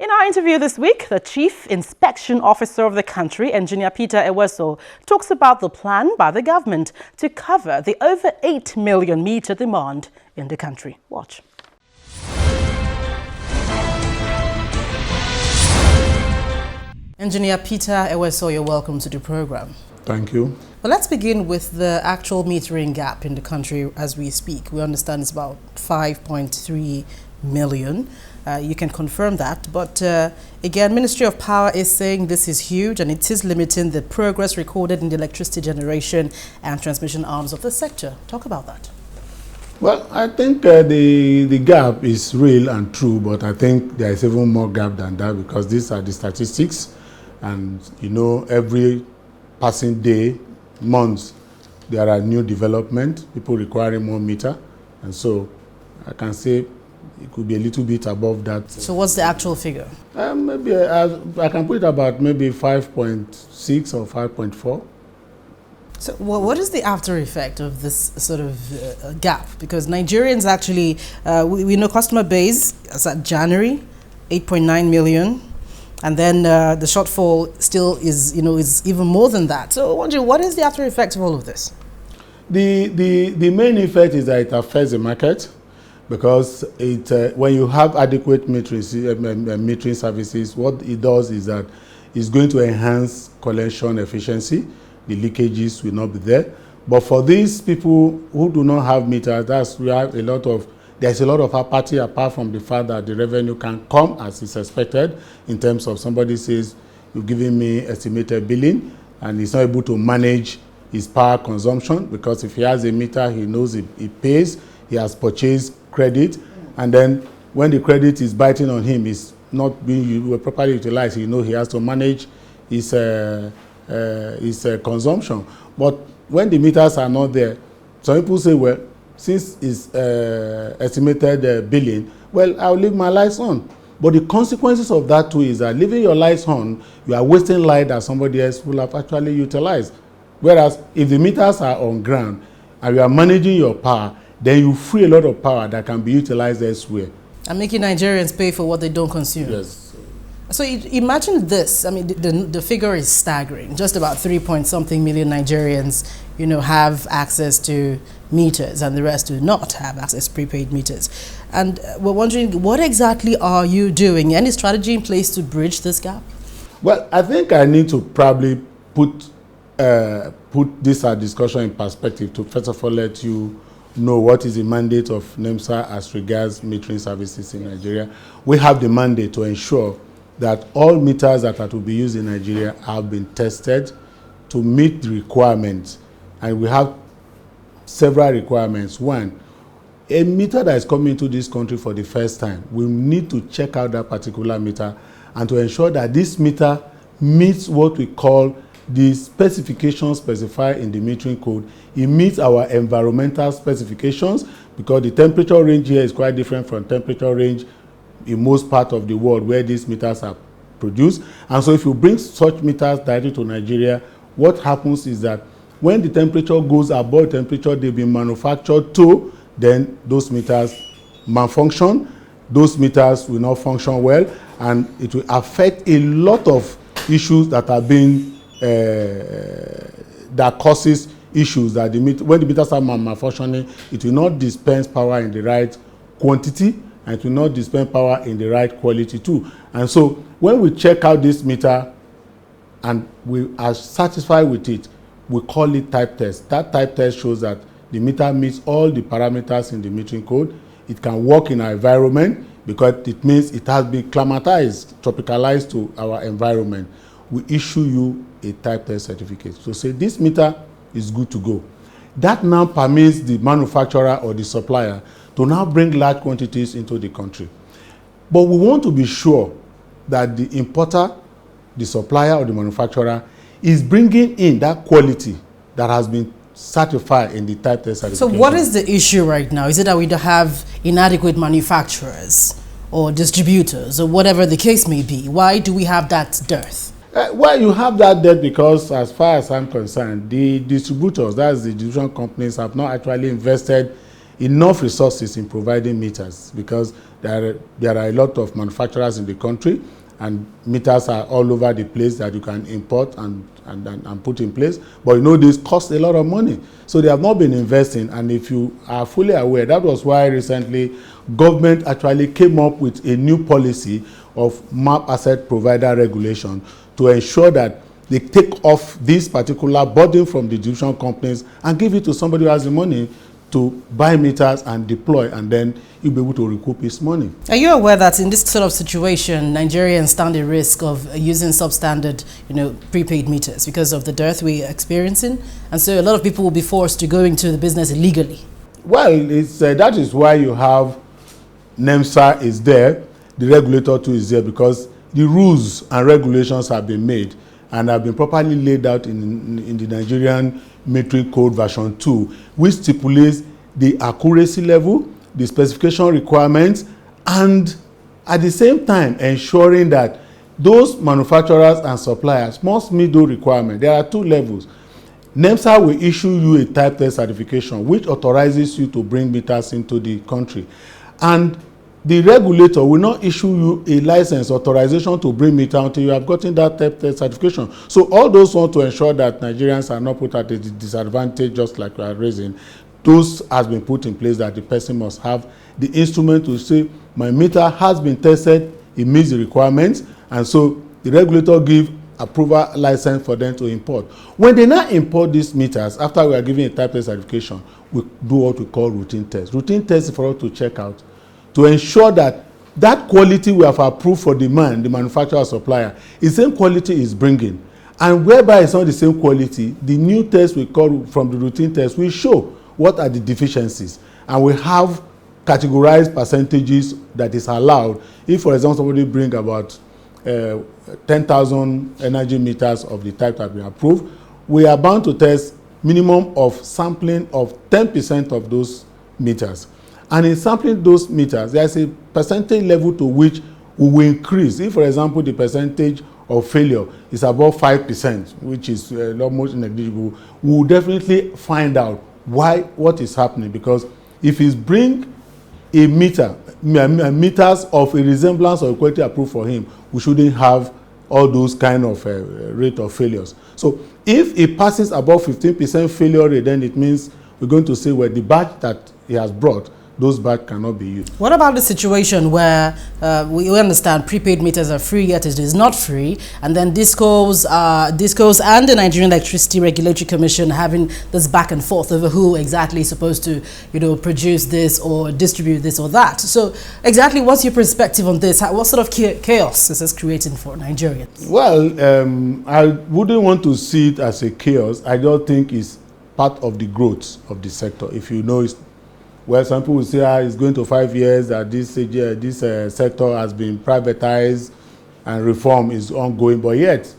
In our interview this week, the Chief Inspection Officer of the country, Engineer Peter Eweso, talks about the plan by the government to cover the over 8 million meter demand in the country. Watch. Engineer Peter Eweso, you're welcome to the program. Thank you. Well, let's begin with the actual metering gap in the country as we speak. We understand it's about 5.3 million. You can confirm that. But again, Ministry of Power is saying this is huge and it is limiting the progress recorded in the electricity generation and transmission arms of the sector. Talk about that. Well, I think the gap is real and true, but I think there is even more gap than that because these are the statistics. And, you know, every passing day, months, there are new development, people requiring more meter. And so I can say it could be a little bit above that. So what's the actual figure? Maybe I can put it about maybe 5.6 or 5.4. So what is the after effect of this sort of gap? Because Nigerians actually, we know customer base as at January, 8.9 million. And then the shortfall still is, is even more than that. So I wonder, what is the after effect of all of this? The main effect is that it affects the market because when you have adequate metering services, what it does is that it's going to enhance collection efficiency. The leakages will not be there. But for these people who do not have meters, there's a lot of apathy apart from the fact that the revenue can come as is expected in terms of somebody says, you're giving me estimated billing and he's not able to manage his power consumption because if he has a meter, he knows he pays, he has purchased credit, and then when the credit is biting on him, it's not being properly utilized, he has to manage his consumption. But when the meters are not there, some people say, well, since it's estimated billing, well, I'll leave my lights on. But the consequences of that too is that leaving your lights on, you are wasting light that somebody else will have actually utilized. Whereas if the meters are on ground and you are managing your power, then you free a lot of power that can be utilized elsewhere. And making Nigerians pay for what they don't consume. Yes. So imagine this. I mean, the figure is staggering. Just about 3-point-something million Nigerians, have access to meters, and the rest do not have access to prepaid meters. And we're wondering, what exactly are you doing? Any strategy in place to bridge this gap? Well, I think I need to probably put this discussion in perspective to first of all let you know what is the mandate of NEMA as regards metering services in Nigeria. We have the mandate to ensure that all meters that are to be used in Nigeria have been tested to meet the requirements. And we have several requirements. One, a meter that is coming into this country for the first time, we need to check out that particular meter and to ensure that this meter meets what we call the specifications specified in the metering code. It meets our environmental specifications because the temperature range here is quite different from temperature range in most parts of the world where these meters are produced. And so if you bring such meters directly to Nigeria, what happens is that when the temperature goes above temperature they've been manufactured to, then those meters malfunction, those meters will not function well, and it will affect a lot of issues that are being that causes issues that when the meters are malfunctioning, it will not dispense power in the right quantity and it will not dispense power in the right quality too. And so when we check out this meter and we are satisfied with it, we call it type test. That type test shows that the meter meets all the parameters in the metering code. It can work in our environment because it means it has been climatized, tropicalized to our environment. We issue you a type test certificate. So say this meter is good to go. That now permits the manufacturer or the supplier to now bring large quantities into the country. But we want to be sure that the importer, the supplier or the manufacturer is bringing in that quality that has been certified in the type test certification. So what is the issue right now? Is it that we don't have inadequate manufacturers or distributors or whatever the case may be? Why do we have that dearth? Well, you have that debt because, as far as I'm concerned, the distributors, that's the distribution companies, have not actually invested enough resources in providing meters because There are a lot of manufacturers in the country, and meters are all over the place that you can import and put in place. But this costs a lot of money. So they have not been investing. And if you are fully aware, that was why recently government actually came up with a new policy of map asset provider regulation to ensure that they take off this particular burden from the distribution companies and give it to somebody who has the money to buy meters and deploy, and then you'll be able to recoup his money. Are you aware that in this sort of situation, Nigerians stand a risk of using substandard, prepaid meters because of the dearth we are experiencing? And so a lot of people will be forced to go into the business illegally. Well, that is why you have NEMSA is there, the regulator too is there, because the rules and regulations have been made and have been properly laid out in the Nigerian Metering Code version 2, which stipulates the accuracy level, the specification requirements, and at the same time ensuring that those manufacturers and suppliers must meet those requirements. There are 2 levels. NEMSA will issue you a type test certification which authorizes you to bring meters into the country, and the regulator will not issue you a license authorization to bring meter until you have gotten that type test certification. So all those want to ensure that Nigerians are not put at a disadvantage, just like we are raising. Those has been put in place that the person must have the instrument to say, my meter has been tested, it meets the requirements, and so the regulator give approval license for them to import. When they now import these meters, after we are giving a type test certification, we do what we call routine test. Routine test is for us to check out, to ensure that that quality we have approved for the manufacturer or supplier, the same quality is bringing. And whereby it's not the same quality, the new test we call from the routine test will show what are the deficiencies. And we have categorized percentages that is allowed. If, for example, somebody bring about 10,000 energy meters of the type that we approved, we are bound to test minimum of sampling of 10% of those meters. And in sampling those meters, there is a percentage level to which we will increase. If, for example, the percentage of failure is above 5%, which is almost negligible, we will definitely find out what is happening. Because if it's bring a meters of a resemblance or equality approved for him, we shouldn't have all those kind of rate of failures. So if it passes above 15% failure rate, then it means we're going to say, well, the batch that he has brought, those batch cannot be used. What about the situation where we understand prepaid meters are free, yet it is not free, and then Discos and the Nigerian Electricity Regulatory Commission having this back and forth over who exactly is supposed to, produce this or distribute this or that? So exactly what's your perspective on this? What sort of chaos is this creating for Nigerians? Well, I wouldn't want to see it as a chaos. I don't think it's part of the growth of the sector. If you know, some people will say it's going to 5 years that this sector has been privatized and reform is ongoing, but yet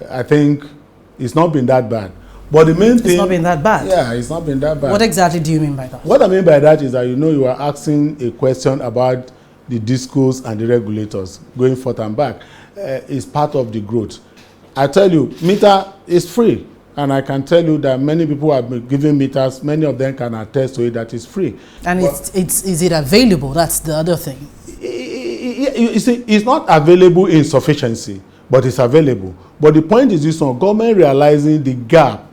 I think it's not been that bad. But the main thing... It's not been that bad? Yeah, it's not been that bad. What exactly do you mean by that? What I mean by that is that you are asking a question about the discos and the regulators going forth and back. It's part of the growth. I tell you, meter is free. And I can tell you that many people have been given meters, many of them can attest to it that it's free. And is it available? That's the other thing. You see, it's not available in sufficiency, but it's available. But the point is this one, government realizing the gap,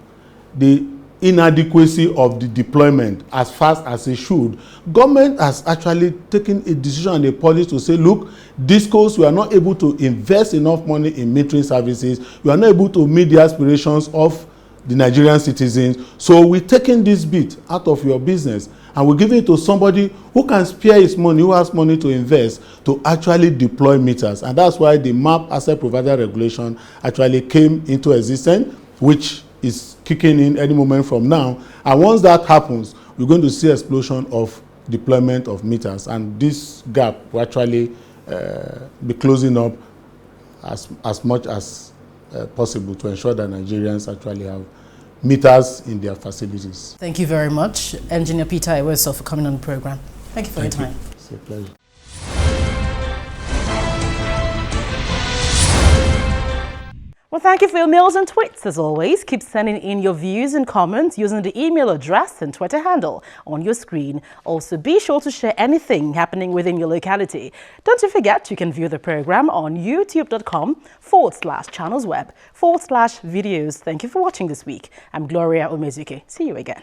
the inadequacy of the deployment as fast as it should, government has actually taken a decision and a policy to say, look, Discos, we are not able to invest enough money in metering services. We are not able to meet the aspirations of the Nigerian citizens. So we're taking this bit out of your business and we're giving it to somebody who can spare his money, who has money to invest to actually deploy meters. And that's why the MAP Asset Provider Regulation actually came into existence, which is kicking in any moment from now. And once that happens, we're going to see explosion of deployment of meters. And this gap will actually be closing up as much as possible to ensure that Nigerians actually have meters in their facilities. Thank you very much, Engineer Peter Iweso, for coming on the program. Thank you for your time. It's a pleasure. Well, thank you for your mails and tweets as always. Keep sending in your views and comments using the email address and Twitter handle on your screen. Also, be sure to share anything happening within your locality. Don't you forget you can view the program on youtube.com/channelsweb/videos. Thank you for watching this week. I'm Gloria Omezuke. See you again.